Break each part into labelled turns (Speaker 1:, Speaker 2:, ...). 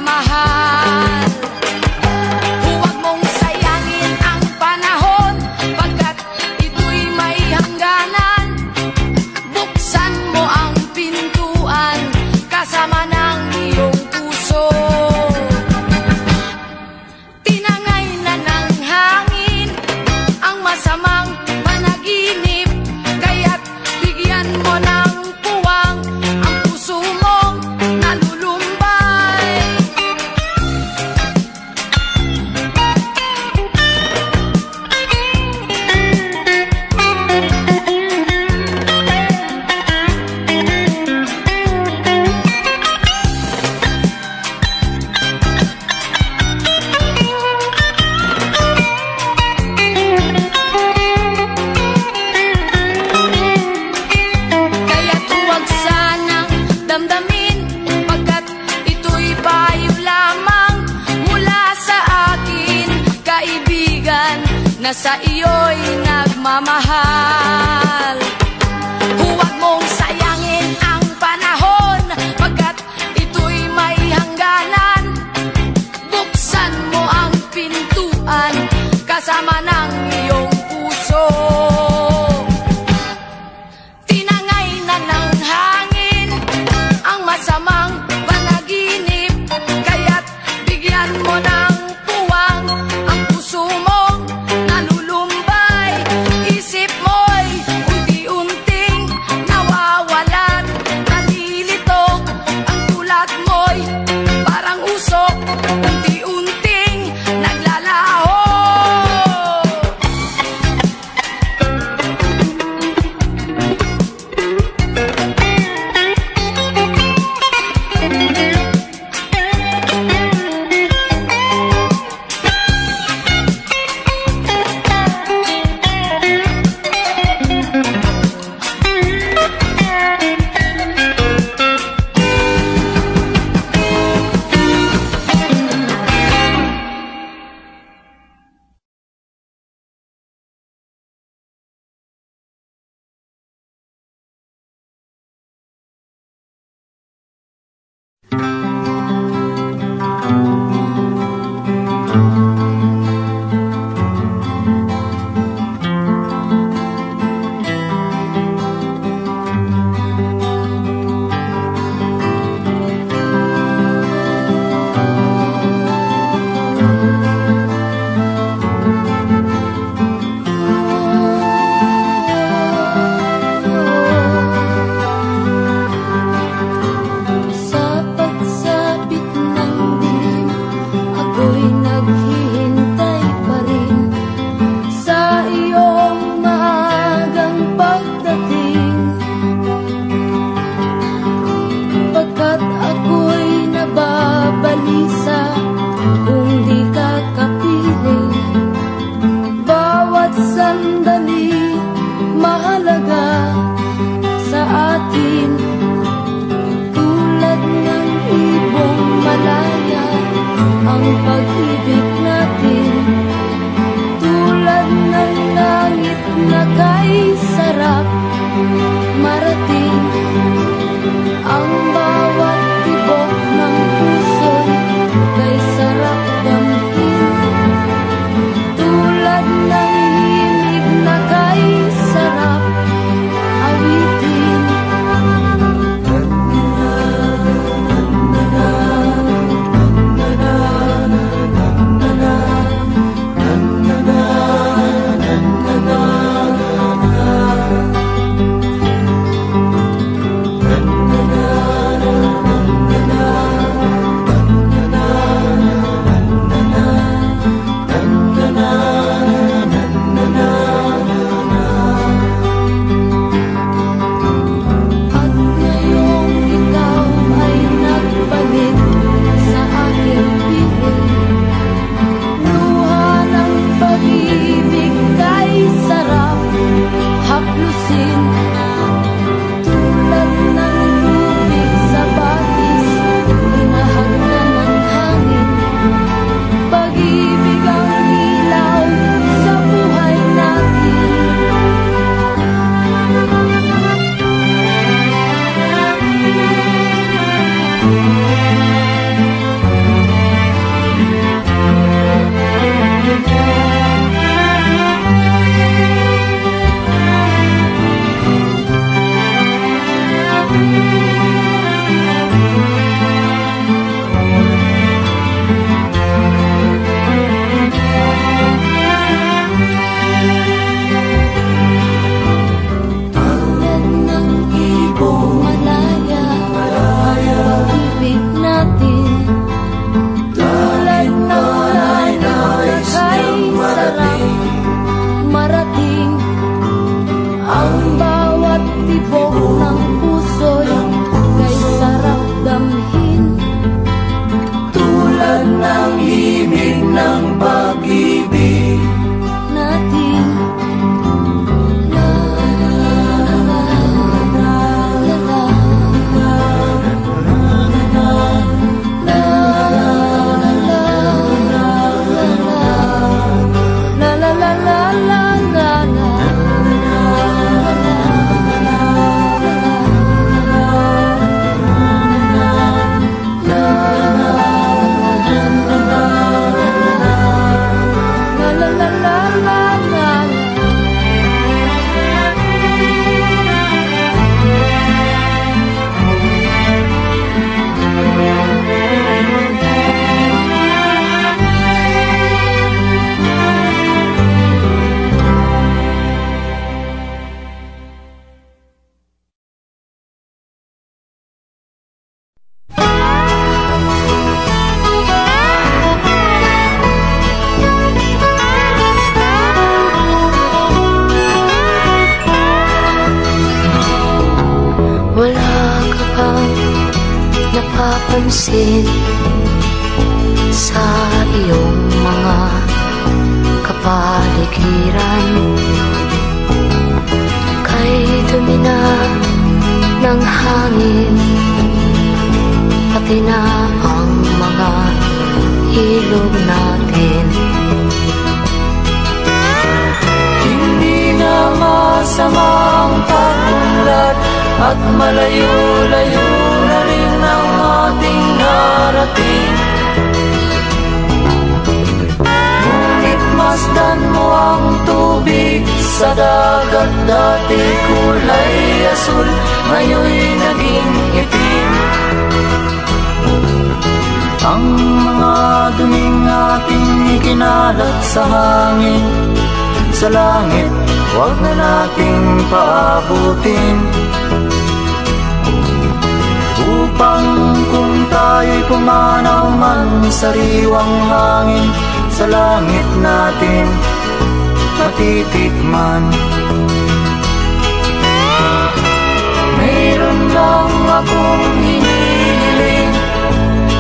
Speaker 1: nagmamahal. Huwag mong sayangin ang panahon, pagkat ito'y may hangganan. Buksan mo ang pintuan kasama ng iyong puso. Tinangay na ng hangin ang masamang panaginip, kaya't bigyan mo ng puwang ang puso mong nalulumbay. Kaya't huwag sanang damdamin, pagkat ito'y payo lamang mula sa akin, kaibigan na sa iyo'y nagmamahal. Huwag mong sayangin ang panahon, pagkat ito'y may hangganan. Buksan mo ang pintuan kasama ng iyong puso. Tinangay na ng hangin ang masamang panaginip, kaya't bigyan mo ng puwang ang puso mong nalulumbay. Isip mo'y unti-unting nawawalan, nalilito ang tulad mo'y parang usok, unti-unting naglalaho.
Speaker 2: Na pansin sa iyong mga kapaligiran. Kay dumi na ng hangin, pati na ang mga ilog natin.
Speaker 3: Hindi na masama ang pag-unlad at malayo-layo na rin ang ating narating. Ngunit masdan mo ang tubig sa dagat, dati kulay asul, ngayon'y naging itim. Ang mga duming ating ikinalat sa hangin, sa langit, huwag na nating paabutin. Upang kung tayo'y pumanaw man sa sariwang hangin, sa langit natin matitikman. Mayroon lang akong hinihiling,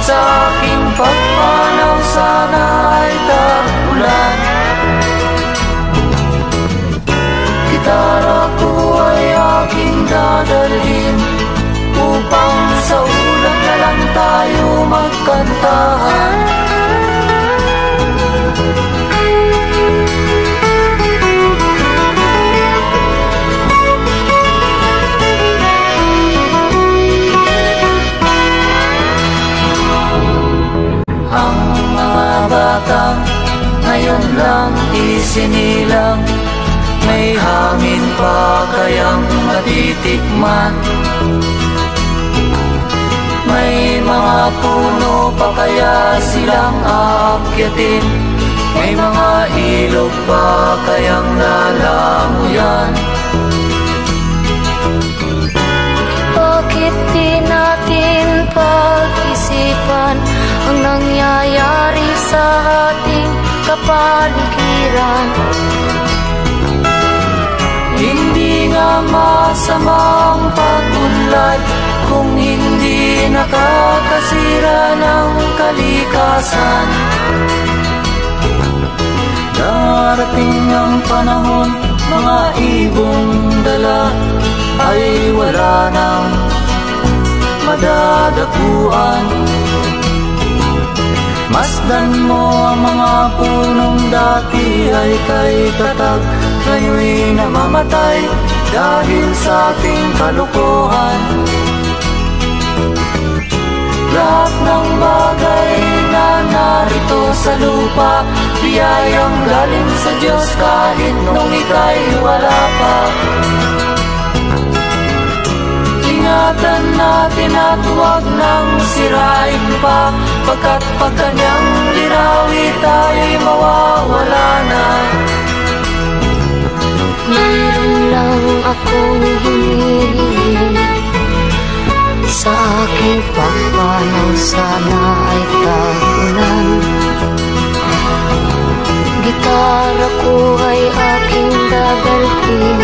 Speaker 3: sa aking pagpanaw sana ay tag-ulan. Gitara ko ay aking dadalhin, upang sa ulap na lang tayo magkantahan. Ang mga batang ngayon lang isinilang, may hangin pa kayang matitikman. May mga puno pa kaya silang aakyatin, may mga ilog pa kayang lalamuyan.
Speaker 2: Bakit di natin pag-isipan ang nangyayari sa ating kapaligiran?
Speaker 3: Hindi nga masama ang pag-unlad kung hindi nakakasira ng kalikasan. Darating ang panahon, mga ibong dala ay wala nang madadapuan. Masdan mo ang mga punong dati ay kay tatag, ngayon'y namamatay dahil sa ating kalukuhan. Lahat ng bagay na narito sa lupa, biyayang galing sa Diyos kahit nung ika'y wala pa. Ingatan natin at huwag nang sirain pa, pagkat pag kanyang dinawi tayo'y mawawala na.
Speaker 2: Mayroon lang akong hinihiling, sa aking pagpanaw sana ay tag-ulan. Gitara ko ay aking dadalhin,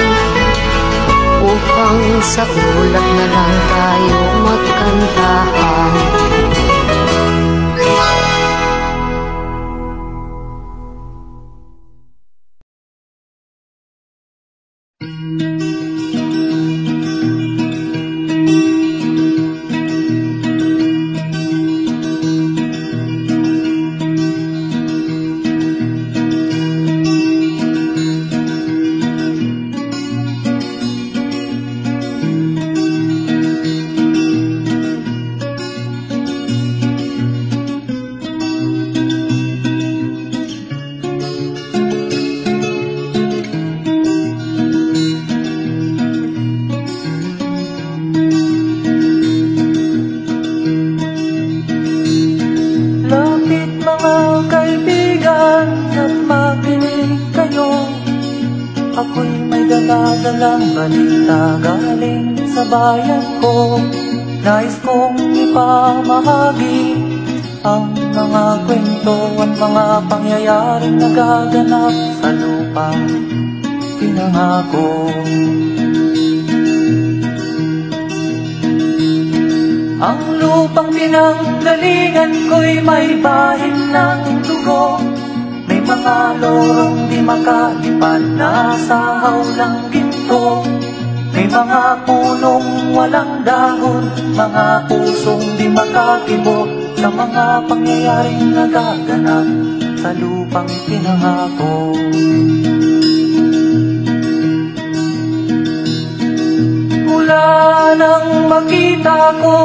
Speaker 2: upang sa ulap na lang tayo magkantahan.
Speaker 3: Dalang balita galing sa bayan ko, nais kong ipamahagi ang mga kwento at mga pangyayaring nagaganap sa lupang pinangako. Ang lupang pinanggalingan ko'y may bahid ng dugo. May mga lorong di makalipad na sa hawlang ginto. May mga punong walang dahon, mga pusong di makakibo sa mga pangyayaring nagaganap sa lupang pinangako. Mula nang makita ko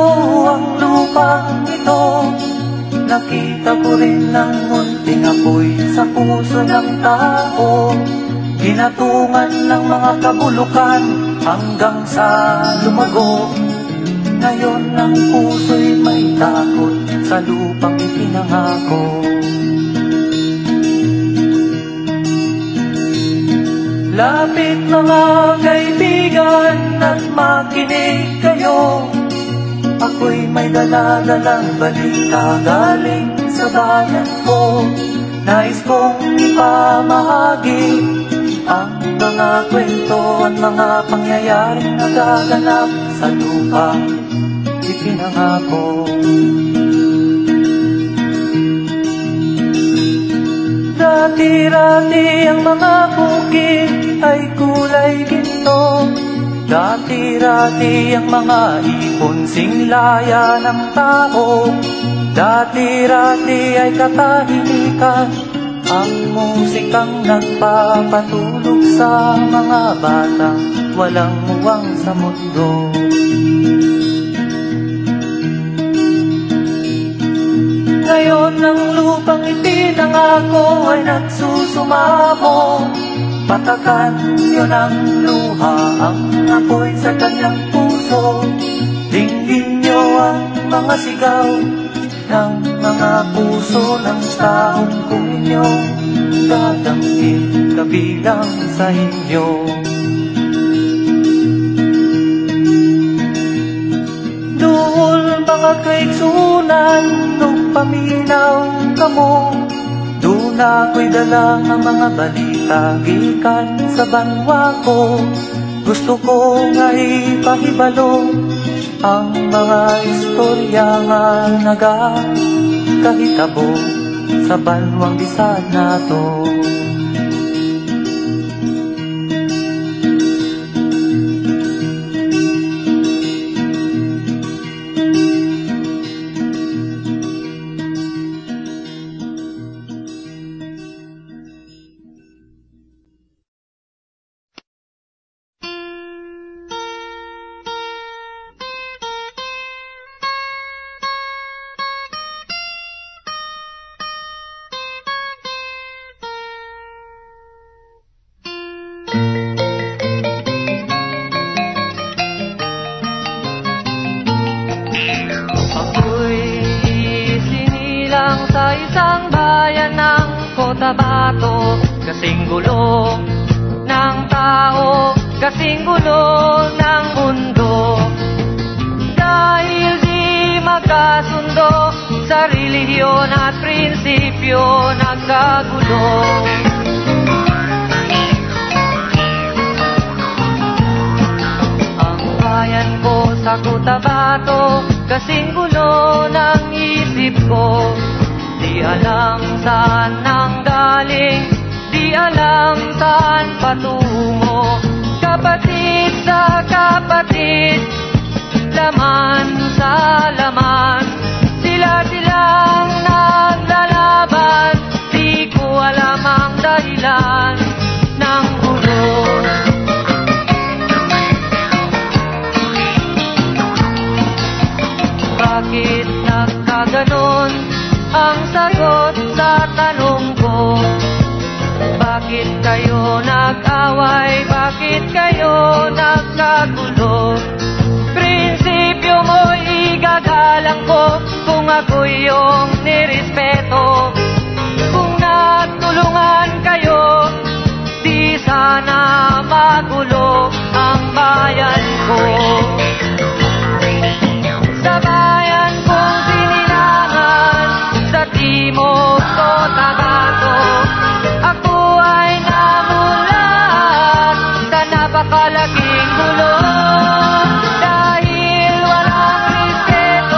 Speaker 3: ang lupang ito, nakita ko rin ang munting apoy sa puso ng tao. Ginatungan ng mga kabulukan hanggang sa lumago. Ngayon ang puso'y may takot sa lupang ipinangako. Lapit mga kaibigan at makinig kayo. Ako'y may dala-dalang balita galing sa bayan ko. Nais kong ipamahagi ang mga kwento at mga pangyayaring nagaganap sa lupang ipinangako. Dati-rati ang mga bukid ay kulay ginto. Dati-rati ang mga ipon singlaya ng tao. Dati-rati ay katahimikan ang musikang nagpapatulog sa mga batang walang muwang sa mundo. Ngayon ang lupang ipinangako ay nagsusumamo. Patakan yun ang luha, ang apoy sa kanyang puso. Dinggin nyo ang mga sigaw ng mga puso ng taong kung inyong dadamhin kabilang sa inyo. Duhol mga kaigsunan nung paminaw kamo. Doon ako'y dala ng mga balita gikan sa banwa ko. Gusto ko nga ipahibalo ang mga istorya nga nagakahitabo sa banwang bisan nato.
Speaker 4: Sa isang bayan ng Cotabato, kasing gulo ng tao, kasing gulo ng mundo. Dahil di magkasundo sa relihiyon at prinsipyo, nagkagulo. Ang bayan ko sa Cotabato, kasing gulo ng isip ko. Di alam saan nang galing, di alam saan patungo. Kapatid sa kapatid, laman sa laman, sila-silang naglalaban. Di ko alam ang dahilan ng gulo. Bakit nagkaganon ang sagot sa tanong ko? Bakit kayo nag-away? Bakit kayo nagkagulo? Prinsipyo mo'y igagalang ko kung ako'y iyong nirespeto. Kung natulungan kayo, di sana magulo ang bayan ko. Sa bayan kong sinilangan sa Timog Cotabato, ako ay namulat sa napakalaking gulo. Dahil walang respeto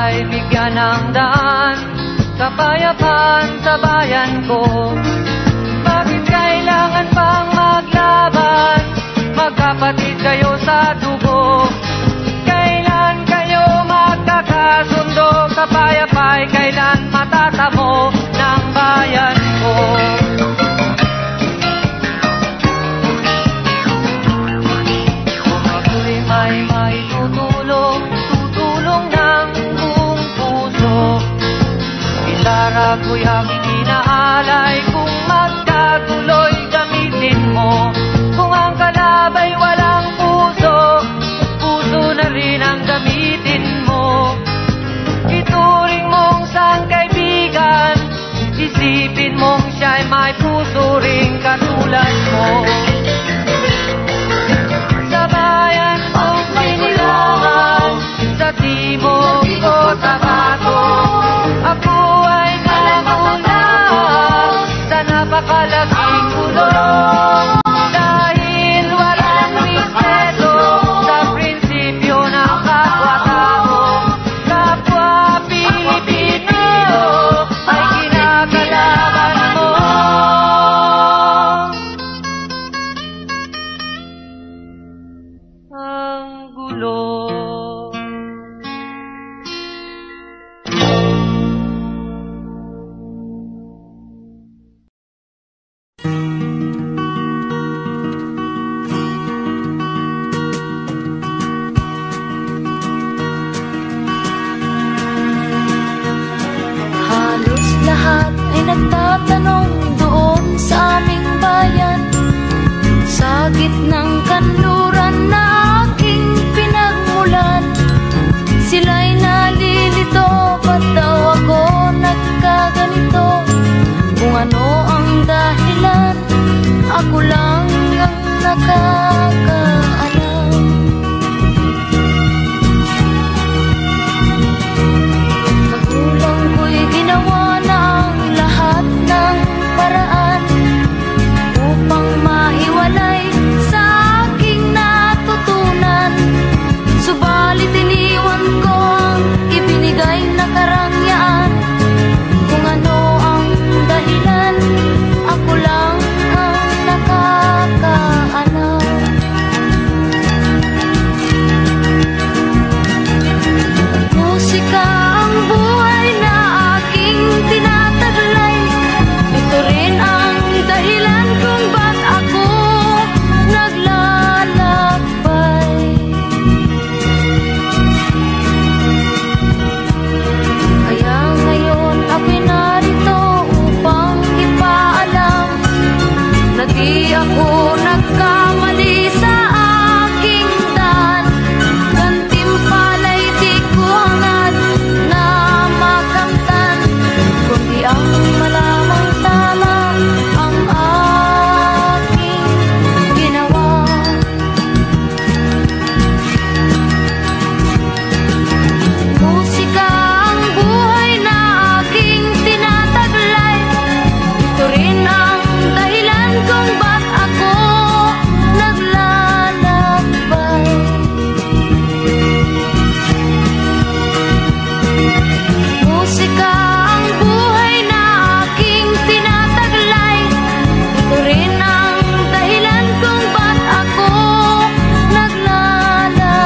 Speaker 4: ay bigyan ng daan, kapayapaan sa bayan ko. Bakit kailangan pang maglaban? Magkapatid kayo sa dugo. Kailan kayo magkakasundo? Kapayapa'y kailan matatamo ng bayan ko? Kung ako'y may maitutulong, tutulong ng buong puso. Gitara ko'y aking inaalay, kung magkatuloy gamitin mo. Kung ang kalabay walang puso, puso na rin ang gamitin mo. Ituring mong sang kaibigan, isipin mong siya'y may puso ring katulad mo. Sa bayan kong sinilangan, sa timog ko Tabato, ako ay namuna sa napakalaking kulong. Dahil walang respeto sa prinsipyo ng kapwa-tao, kapwa Pilipino ay kinakalaban mo. Ang gulo.
Speaker 2: Halos lahat ay nagtatanong doon sa aming bayan, sa gitnang kanluran na aking pinagmulan. Sila'y nalilito, ba't daw ako nagkaganito? Kung ano ang dahilan, ako lang ang nakakaalam. Magulang ko'y ginawa na ang lahat ng paraan upang maiwalay sa aking natutunan. Subalit iniwan ko ang ibinigay na karangyaan. Kung ano ang dahilan, ako lang ang nakakaalam. Musika ang buhay na aking tinataglay. Ito rin ang dahilan kung ba't ako naglalakbay. Kaya ngayon ako'y narito upang ipaalam na di ako nagkamali sa aking daan. Gantimpala'y di ko hangad na makamtan, kundi ang malamang tama ang aking ginawa. Musika ang buhay na aking tinataglay. Ito rin ang dahilan kung ba't ako naglalakbay. Musika ang buhay na aking tinataglay. Ito rin ang dahilan kung ba't ako naglalakbay.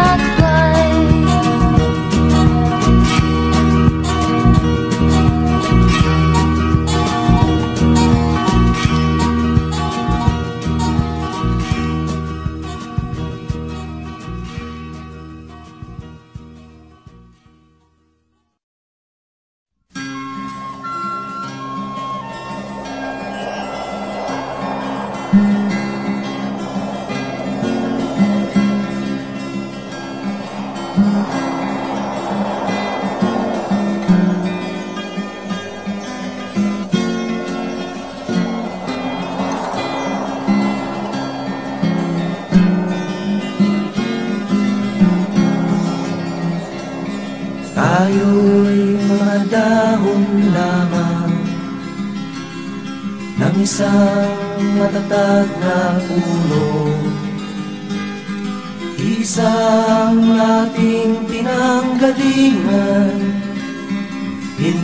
Speaker 3: Tayo'y mga dahon lamang ng isang matatag na puno. Isang ating pinanggalingan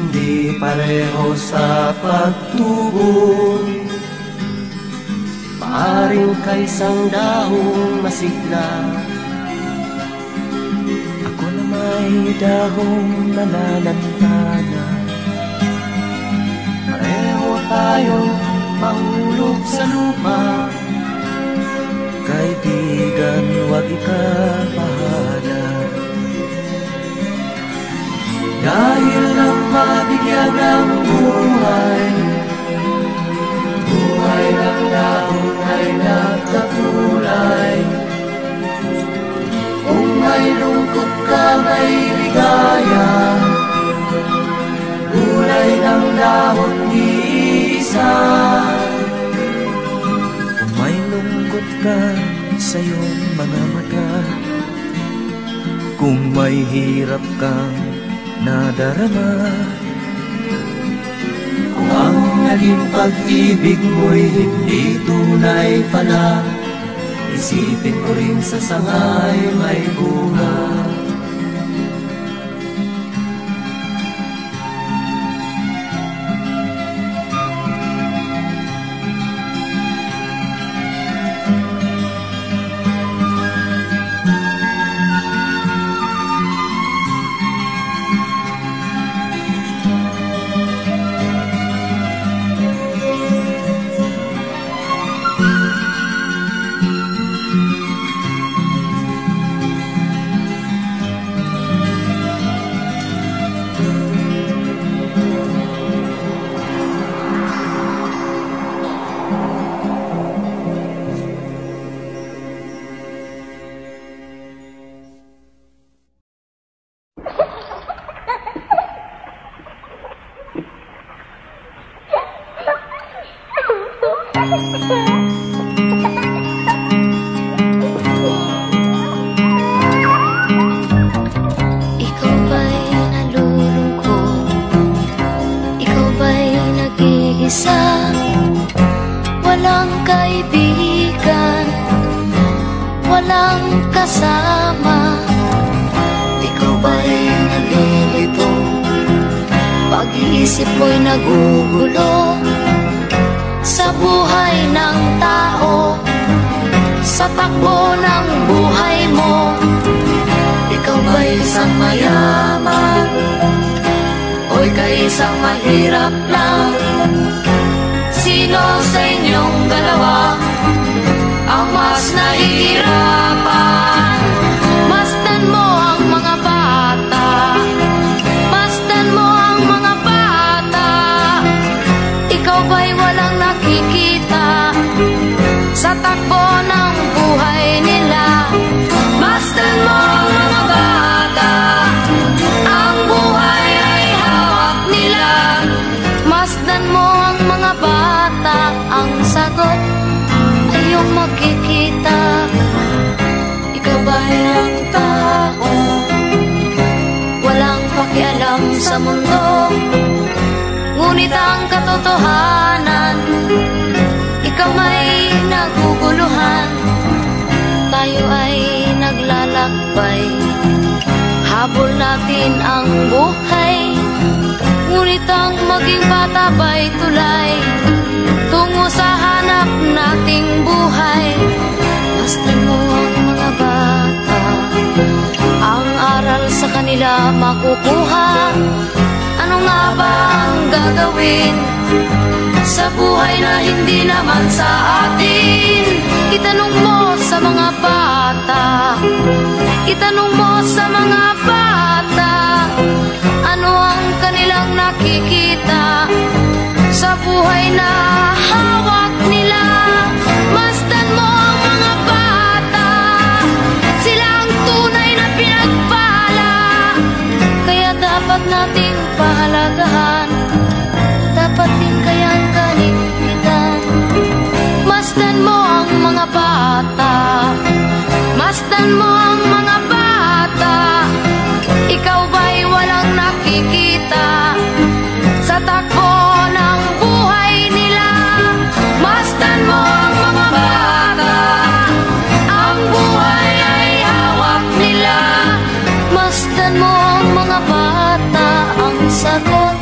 Speaker 3: Hindi pareho sa pagtubo. Maaring kaisang dahong masigla, ako na may dahong nalalantana. Pareho tayong mahulog sa lupa. Kaibigan, huwag ikabahala. Dahil lang mabigyan ng buhay, buhay ng dahong ay nagkakulay. Kung may lungkot ka, may ligaya, kulay ng dahon iisa. Kung may lungkot ka sa iyong mga mata, kung may hirap kang nadarama, kung ang naging pag-ibig mo'y hindi tunay pala, isipin ko rin sa sangay may bunga.
Speaker 2: Ikaw ba'y nalulungkot? Ikaw ba'y nag-iisa? Walang kaibigan, walang kasama. Ikaw ba'y nalilito? Pag-iisip mo'y nagugulo sa buhay ng tao, sa takbo ng buhay mo. Ikaw ba'y isang mayaman o ika'y isang mahirap lang? Sino sa inyong dalawa ang mas nahihirapan? Masdan mo ang mga bata, masdan mo ang mga bata. Ikaw ba'y walang nakikita sa takbo ng buhay nila? Masdan mo ang mga bata, ang buhay ay hawak nila. Masdan mo ang mga bata, ang sagot ay iyong makikita. Ikaw ba'y ang tao, walang pakialam sa mundo, ngunit ang katotohanan, ikaw may naguguluhan. Tayo ay naglalakbay, habol natin ang buhay, ngunit ang maging bata ba'y tulay tungo sa hanap nating buhay. Masdan mo ang mga bata, ang aral sa kanila makukuha. Ano nga ba ang gagawin sa buhay na hindi naman sa atin? Itanong mo sa mga bata, itanong mo sa mga bata, ano ang kanilang nakikita sa buhay na hawak nila. Masdan mo ang mga bata, sila ang tunay na pinagpala, kaya dapat nating pahalagahan, dapat din kayang kaligpitan. Masdan mo ang mga bata, masdan mo ang mga bata. Ikaw ba'y walang nakikita sa takbo ng buhay nila? Masdan mo ang mga bata, ang buhay ay hawak nila. Masdan mo ang mga bata, ang sagot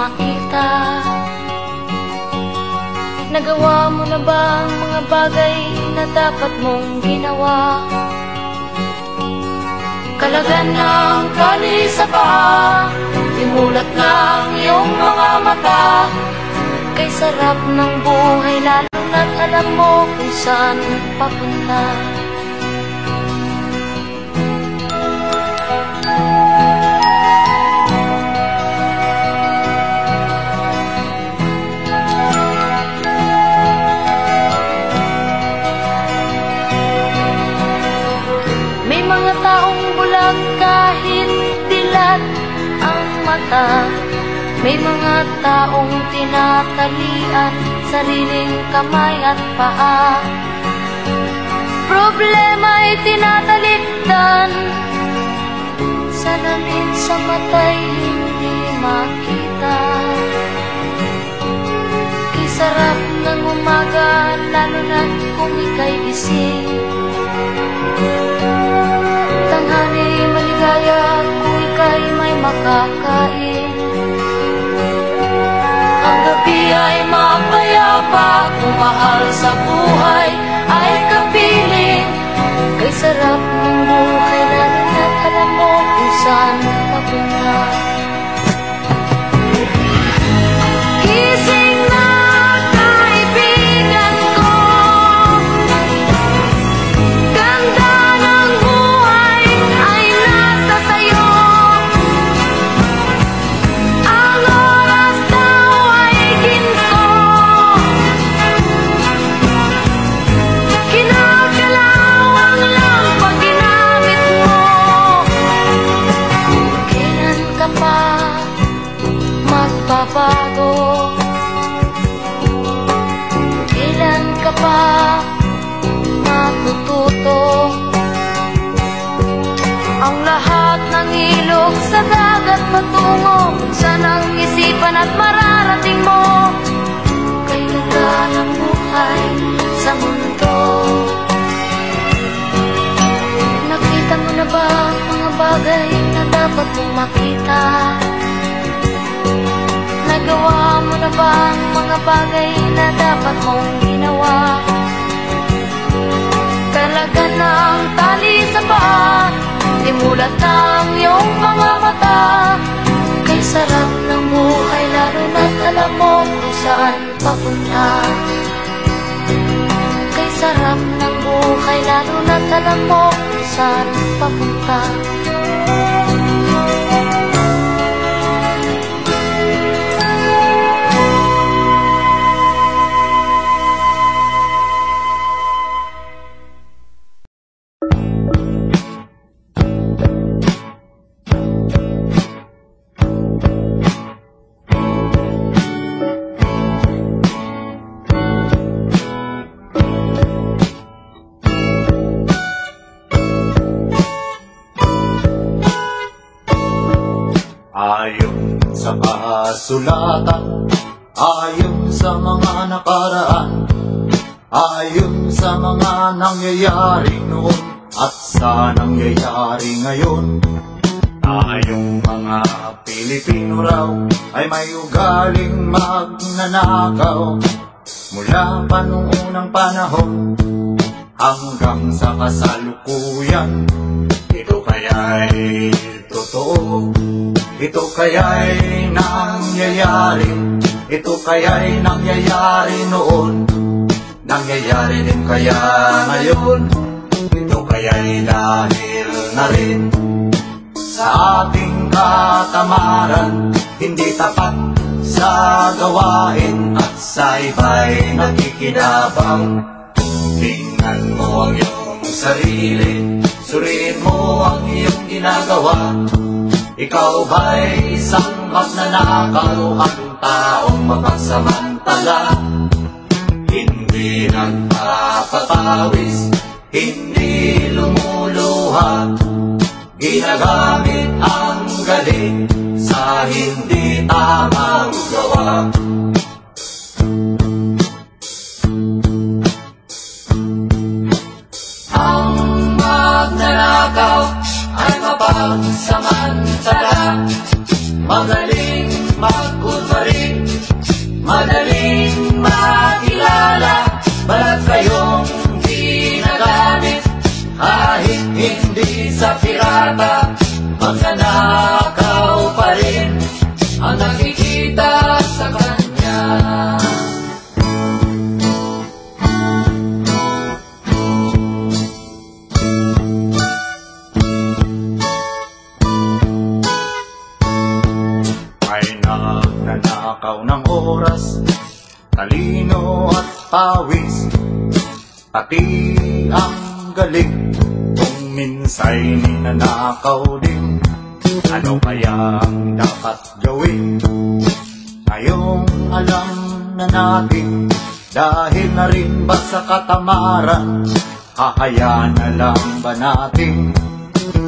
Speaker 2: makita. Nagawa mo na ba ang mga bagay na dapat mong ginawa? Kalagan ng tali sa paa, imulat ng iyong mga mata. Kay sarap ng buhay lalo na't alam mo kung saan papunta. Kahit dilat ang mata, may mga taong tinatalian sariling kamay at paa. Problema'y tinatalikdan, salamin sa mata'y hindi makita. Kay sarap ng umaga, lalo na kung ika'y gising. Tanghali maligaya kung ika'y may makakain. Ang gabi ay mapayapa kung mahal sa buhay ay kapiling. Kay sarap ng buhay lalo na't alam mo kung saan papunta. Gising na kaibigan ko, ganda ng buhay ay natatayo. Ang oras daw ay ginto, kinakalawang lang pag ginamit mo. Kailan ka pa magbabago? Kailan ka pa matututo? Ang lahat ng ilog sa dagat patungo saan ang isipan at mararating mo. Kay ganda ng buhay sa mundo. Nakita mo na ba ang mga bagay na dapat mong makita? Nagawa mo na ba ang mga bagay na dapat mong ginawa? Kalagan ng tali sa paa, imulat ng iyong mga mata. Kay sarap ng buhay lalo na't alam mo kung saan papunta. Kay sarap ng buhay lalo na't alam mo kung saan papunta.
Speaker 5: Ayon sa kasulatan, ayon sa mga nakaraan, ayon sa mga nangyayari noon at sa nangyayari ngayon. Tayong mga Pilipino raw ay may ugaling magnanakaw mula pa noong unang panahon hanggang sa kasalukuyan. Ito kaya'y totoo? Ito kaya'y nangyayari? Ito kaya'y nangyayari noon? Nangyayari din kaya ngayon? Ito kaya'y dahil na rin sa ating katamaran, hindi tapat sa gawain at sa iba'y nakikinabang. Tingnan mo ang iyong sarili, suriin mo ang iyong ginagawa. Ikaw ba'y isang magnanakaw, ang taong mapagsamantala? Hindi nagpapatawis, hindi lumuluha, ginagamit ang galing sa hindi tamang gawa. Ang magnanakaw ay mapagsamantala, magaling magkunwari. madaling makilala, balat kayong ginagamit, kahit hindi sa pirata, magnanakaw pa rin ang nakikita sa kanya.
Speaker 3: May nagnanakaw ng oras, talino at pawis, pati ang galing, kung minsa'y ninanakaw din. Ano kaya ang dapat gawin? Ngayong alam na natin, dahil na rin ba sa katamaran, hahayaan na lang ba natin?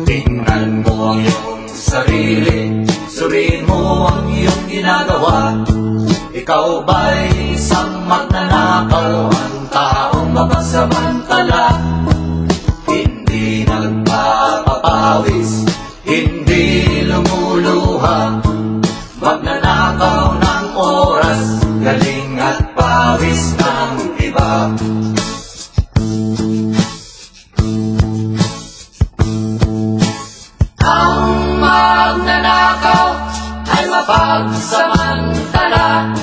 Speaker 5: Tingnan mo ang iyong sarili, suriin mo ang iyong ginagawa. Ikaw ba'y isang magnanakaw, ang taong mapagsamantala? Hindi nagpapapawis, hindi lumuluha, magnanakaw ng oras, galing at pawis ng iba. Ang magnanakaw ay mapagsamantala,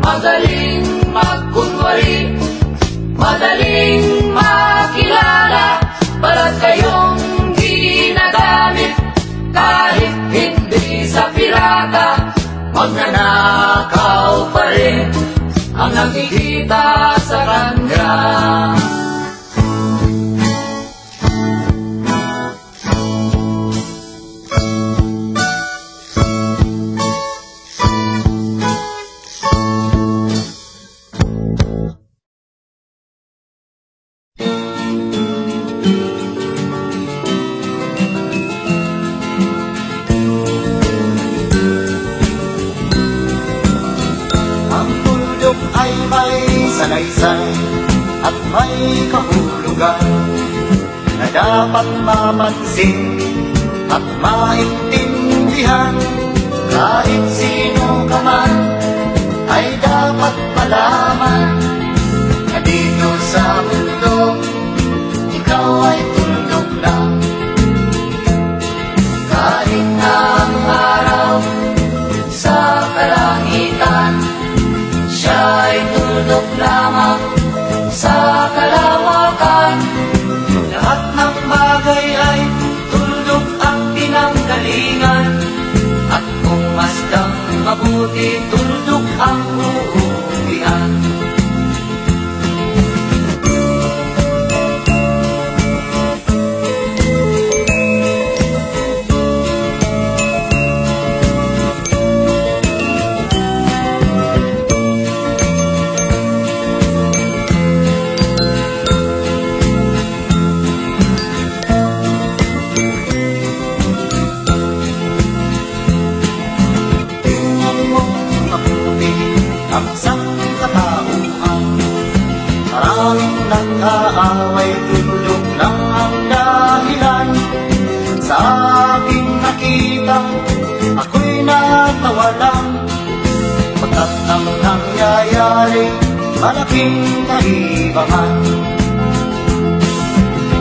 Speaker 5: madaling magkunwari, madaling makilala, balat kayong ginagamit, kahit hindi sa pirata, magnanakaw pa rin ang nakikita sa kanya.
Speaker 3: Ay may salaysay at may kahulugan na dapat mapansin at maintindihan. Kahit sino ka man ay dapat malaman na dito sa mundo ikaw ay tuldok lang. Kahit na ang araw sa kalangitan, siya ay tuldok lamang sa kalawakan. Lahat ng bagay ay tuldok ang pinanggalingan, at kung masdang mabuti, tuldok ang uuwian. Ang sangkatauhan, maraming nag-aaway, tuldok lang ang dahilan. Sa aking nakita, ako'y natawa lang, pagkat ang nangyayari, malaking kaibahan.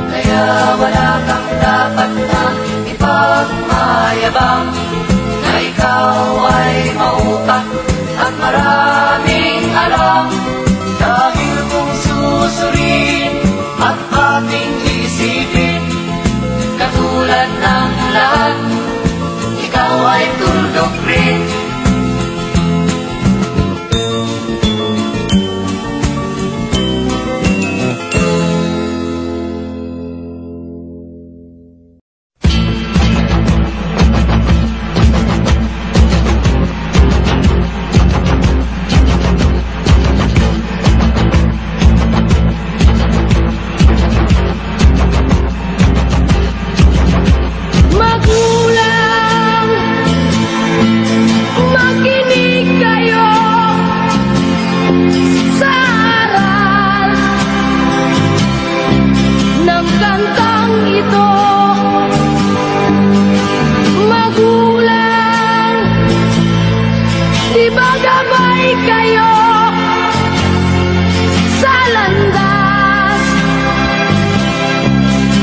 Speaker 5: Kaya wala kang dapat na ipagmayabang, na ikaw ay mautak at maraming alam. Dahil kung susuriin at ating isipin, katulad ng lahat, ikaw ay tuldok rin.
Speaker 1: Gabay kayo sa landas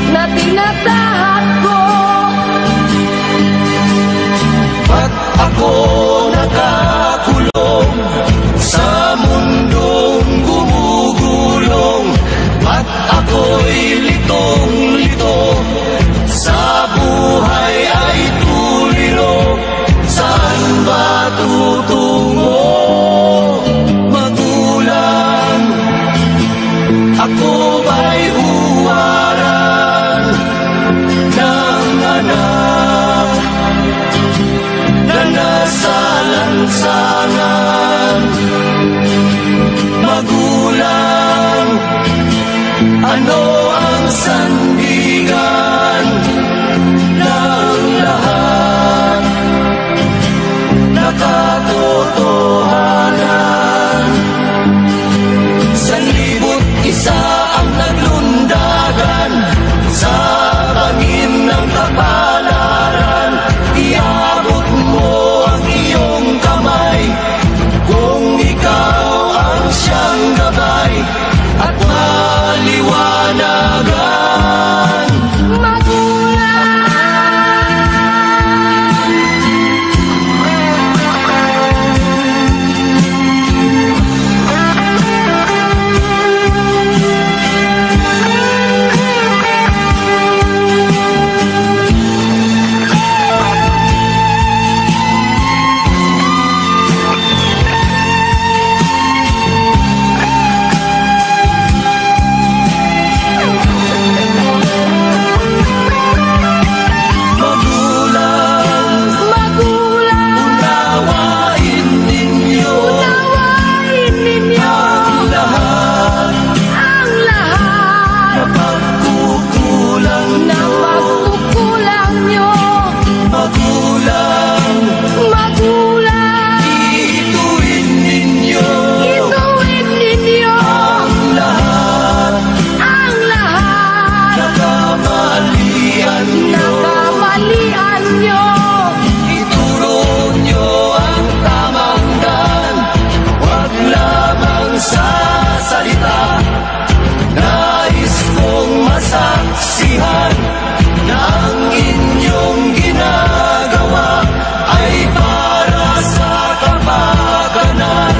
Speaker 1: na tinatahak ko.
Speaker 3: Ba't ako nakakulong sa mundong gumugulong? Ba't ako'y litong-lito sa buhay ay tuliro? Saan ba tutungo? Magulang, ako ba'y huwaran ng anak na nasa lansangan? Magulang, ano ang sandigan ng lahat? Nakatotohanan, 1,001 ang naglundagan sa bangin ng kapalaran. Iabot mo ang iyong kamay kung ikaw ang siyang gabay at maliwanagan. Saksihan na ang inyong ginagawa ay para sa kapakanan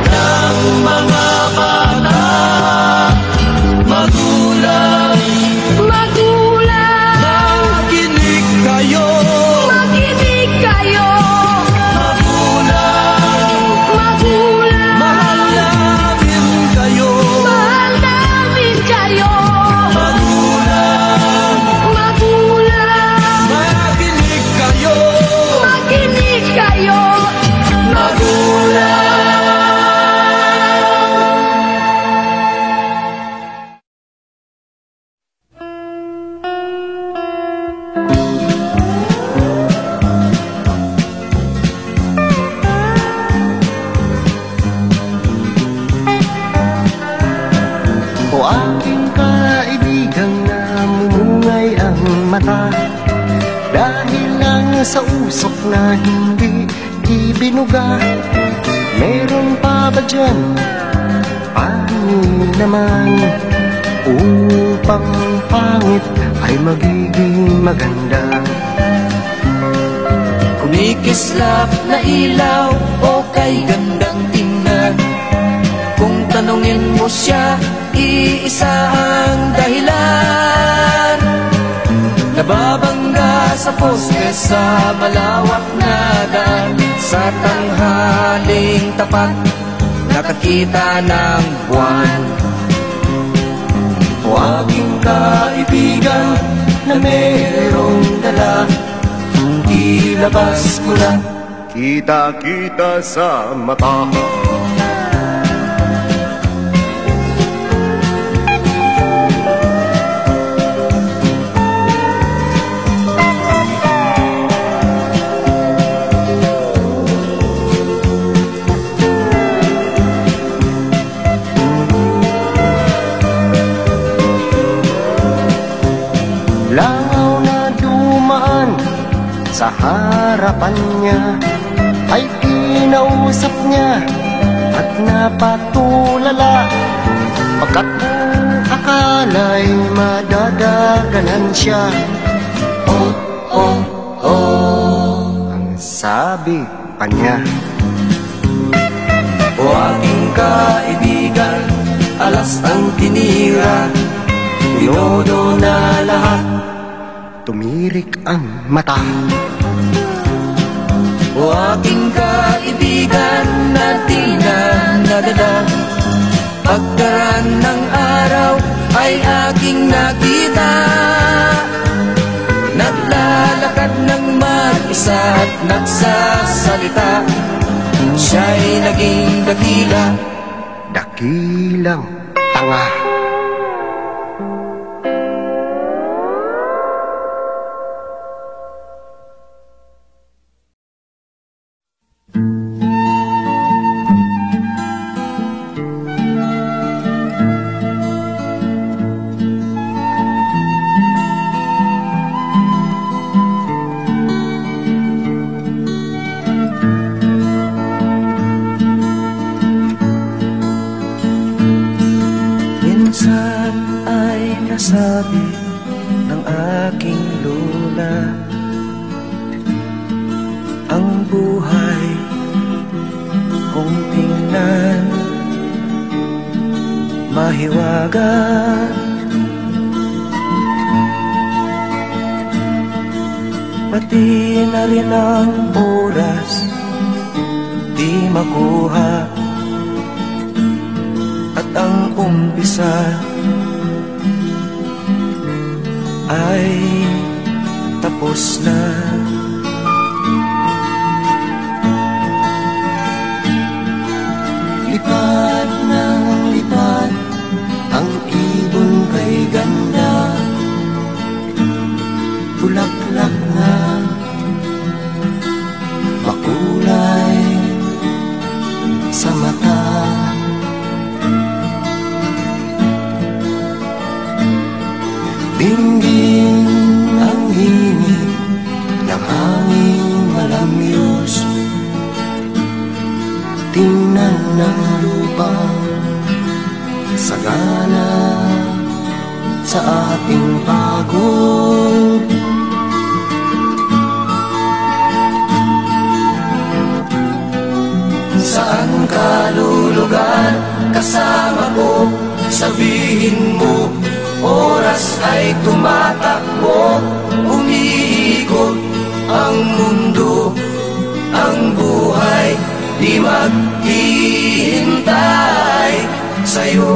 Speaker 3: ng mga bata. Magulang, makinig kayo. Makinig kayo. Magulang, mahal namin kayo. Mahal namin kayo. Makinig kayo, magulang.
Speaker 6: O aking kaibigang namumungay ang mata dahil lang sa usok na hindi ibinuga. Meron pa ba dyan panin naman upang pangit ay magiging maganda?
Speaker 5: Kumikislap na ilaw o kay gandang tingnan. Kung tanungin mo siya, iisa ang dahilan. Nababangga sa poste sa malawak na daan. Sa tanghaling tapat, nakakita ng buwan.
Speaker 6: O aking kaibigan na merong dala, ilabas mo na, kita-kita sa mata. Langaw na dumaan sa harapan niya ay
Speaker 7: kinausap niya at napatulala, pagkat akala'y madadaganan siya. Oh, oh, oh, ang sabi pa niya.
Speaker 3: O aking kaibigan, alas ang tinira, tinodo na lahat,
Speaker 7: tumirik ang mata.
Speaker 3: O aking kaibigan na di na nadala, pagkaraan ng araw ay aking nakita, naglalakad ng mag-isa at nagsasalita. Siya'y naging dakila,
Speaker 7: dakilang tanga.
Speaker 3: minsan ay nasabi ng aking lola, ang buhay kung tingnan mahiwaga, pati na rin ang oras di makuha, at ang umpisa ay tapos na.
Speaker 7: Lipad ng lipad ang ibon kay ganda, bulaklak na makulay sa mata. Binggin ang hingin ng hangin malamyos, tingnan ng lupa sagana sa ating pagod.
Speaker 3: Saan ka lulugar kasama ko? Sabihin mo, oras ay tumatakbo, umiikot ang mundo, ang buhay di maghihintay sa'yo.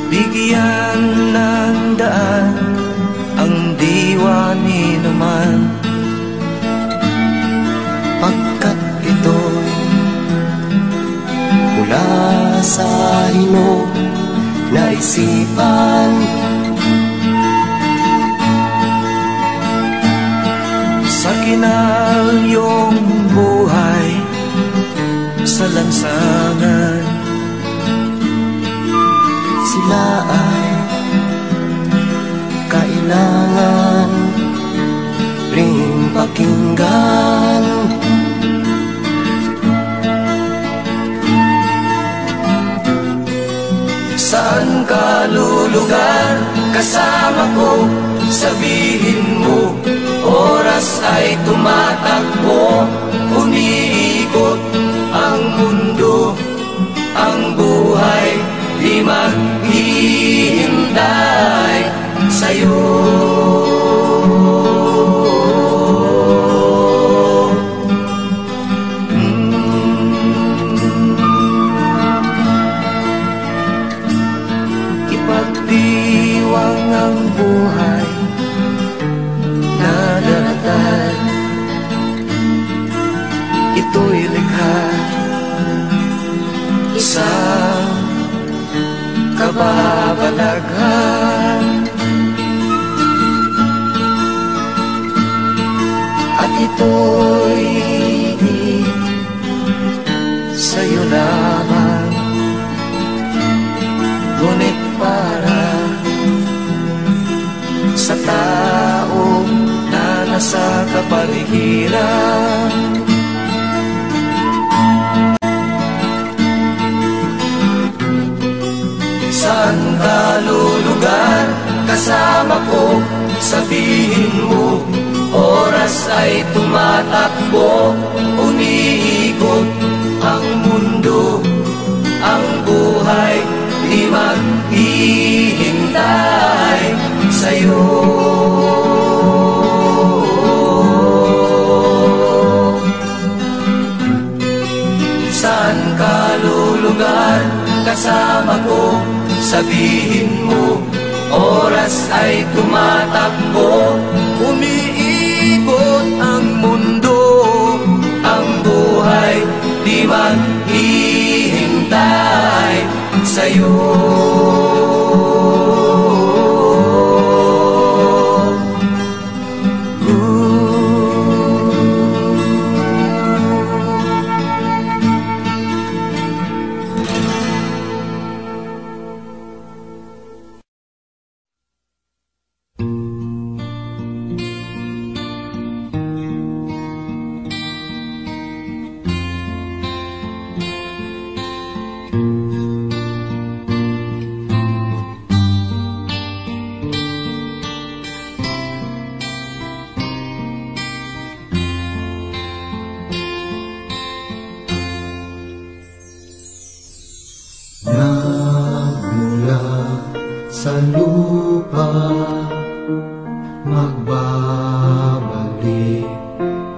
Speaker 3: Bigyan ng daan ang diwa ni naman,
Speaker 7: Pagkat ito'y mula sa hinog na isipan,
Speaker 3: sa kinalyong buhay sa lansangan.
Speaker 7: sila ay kailangan ring pakinggan.
Speaker 3: Saan ka lulugar kasama ko? Sabihin mo, oras ay tumatakbo, umiikot ang mundo, ang buhay di maghihintay sa'yo. Ipagdiwang ang buhay na daratan, ito'y likha isang kababalaghan, at ito'y di sa'yo lamang. sa tao na nasa kapaligiran. Saan ka lulugar kasama ko? Sabihin mo, oras ay tumatakbo, umiikot ang mundo, ang buhay di maghihintay sa'yo. Saan ka lulugar kasama ko? Sabihin mo, oras ay tumatakbo, umiikot ang mundo, ang buhay di maghihintay sa'yo.
Speaker 7: Nagmula sa lupa, magbabalik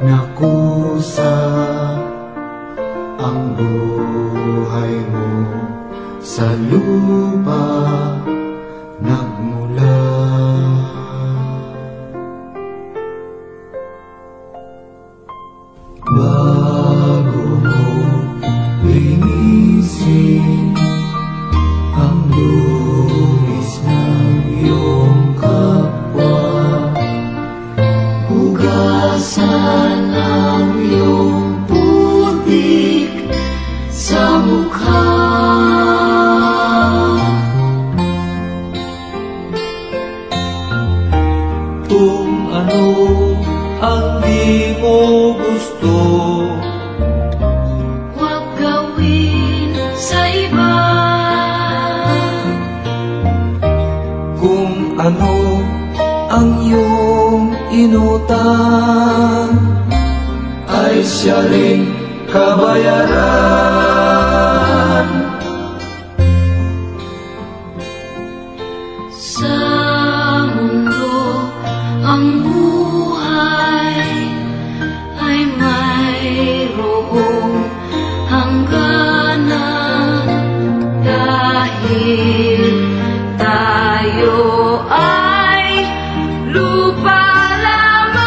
Speaker 7: na kusa ang buhay mo sa lupa nagmula. Bago mo linisin ang lunis ng iyong kapwa, hugasan ang iyong putik sa mukha. Kung ano ang di mo gusto,
Speaker 2: Huwag gawin sa iba.
Speaker 3: kung ano ang iyong inutang, ay siya ring kabayaran.
Speaker 2: Sa mundo ang buhay ay mayroong hangganan, dahil tayo ay lupa lamang.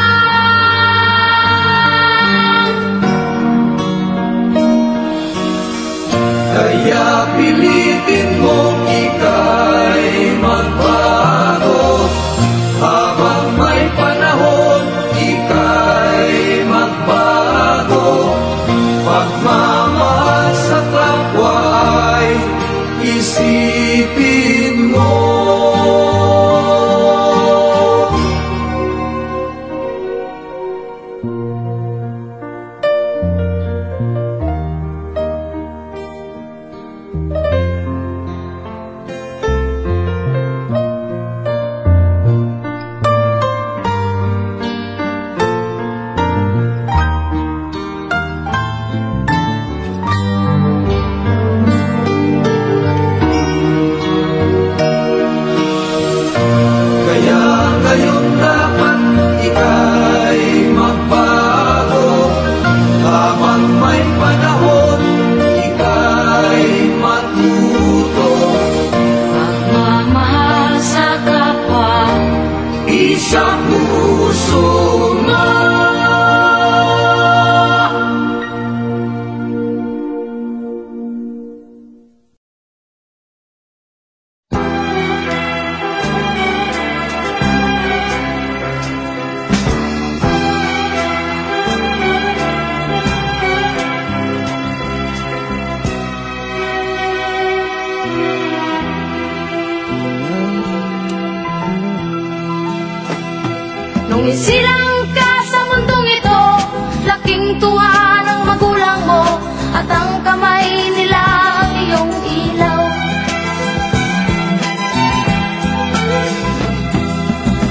Speaker 2: Nung isilang ka sa mundong ito, laking tuwa ng magulang mo, at ang kamay nila ang iyong ilaw.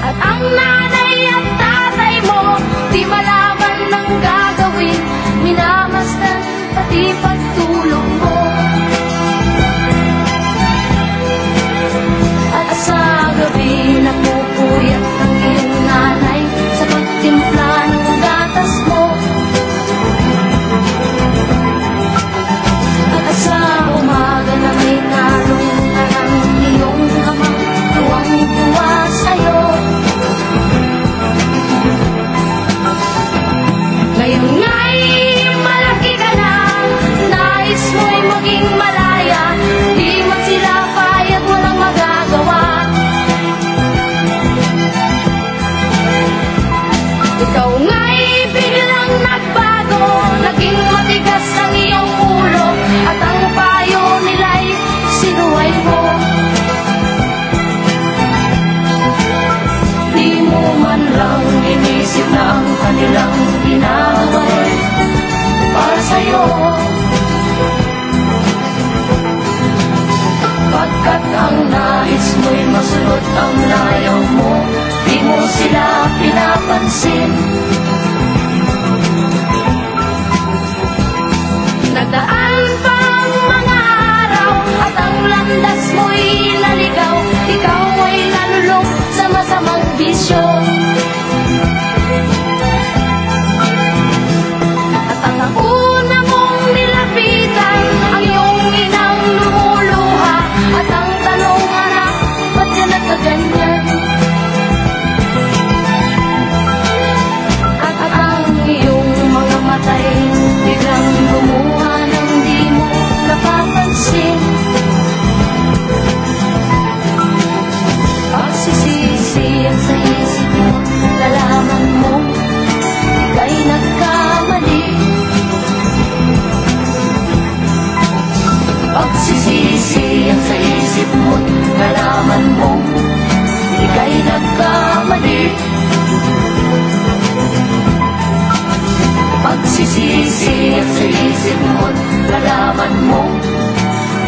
Speaker 2: At ang nanay at tatay mo, di malaman ng gagawin, minamasdan pati pagtulog mo. At sa gabi napupuyat ang iyong nanay sa pagtimpla ng gatas mo. At sa umaga na may nalong na ng iyong ama, tuwang-tuwa sa'yo. Ngayon nga'y malaki ka na, nais mo'y maging malaya, di man sila payag walang magagawa. Ikaw nga'y biglang nagbago, naging matigas ang iyong ulo, at ang payo nila'y sinuway mo. Di mo man lang inisip na ang kanilang ginawa'y para sa'yo. Pagkat ang nais mo'y masunod ang layaw mo, di mo sila pinapansin. Nagdaan pa ang mga araw, at ang landas mo'y naligaw, ikaw ay nalulong sa masamang bisyo. At ang una mong nilapitan, ang iyong inang lumuluha, at ang tanong, anak, ba't ka nagkaganyan? At ang iyong mga matay biglang lumuha nang di mo napapansin. Pagsisisi at sa isip mo, nalaman mo ika'y nagkamali. Pagsisisi at sa isip mo, nalaman mo ika'y nagkamali. Pagsisisi at sa isip mo, nalaman mo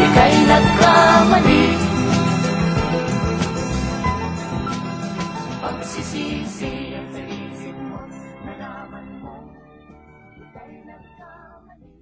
Speaker 2: ika'y nagkamali. Pagsisisi at sa isip mo, nalaman mo ika'y nagkamali.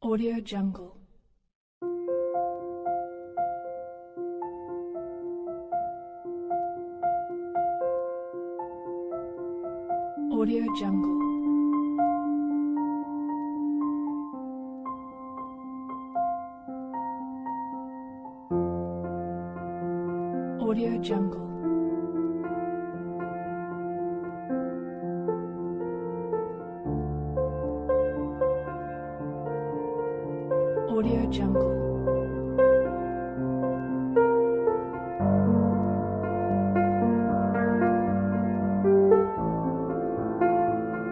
Speaker 8: Audio Jungle. Audio Jungle. Audio Jungle. Audio Jungle.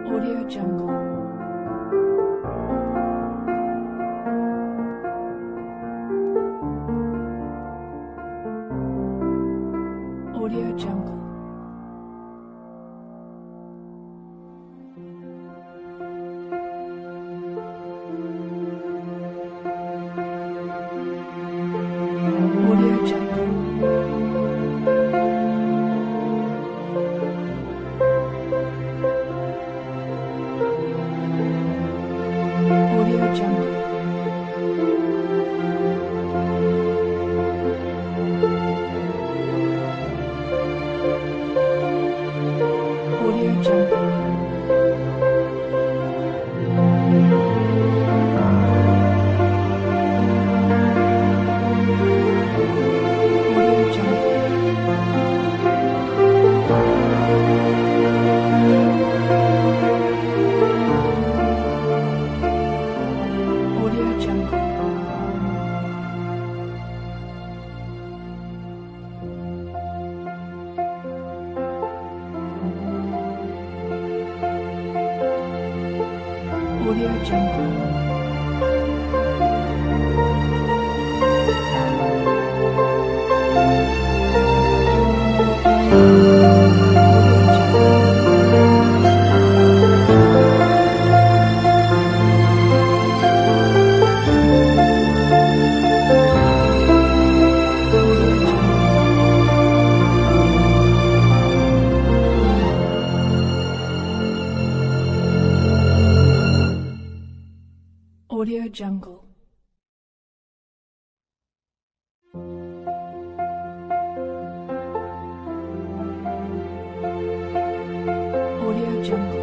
Speaker 8: Audio Jungle. Audio Jungle. Audio Jungle. Audio Jungle. Audio Jungle. Audio Jungle. Audio Jungle. Audio Jungle. Audio Jungle. Audio Jungle.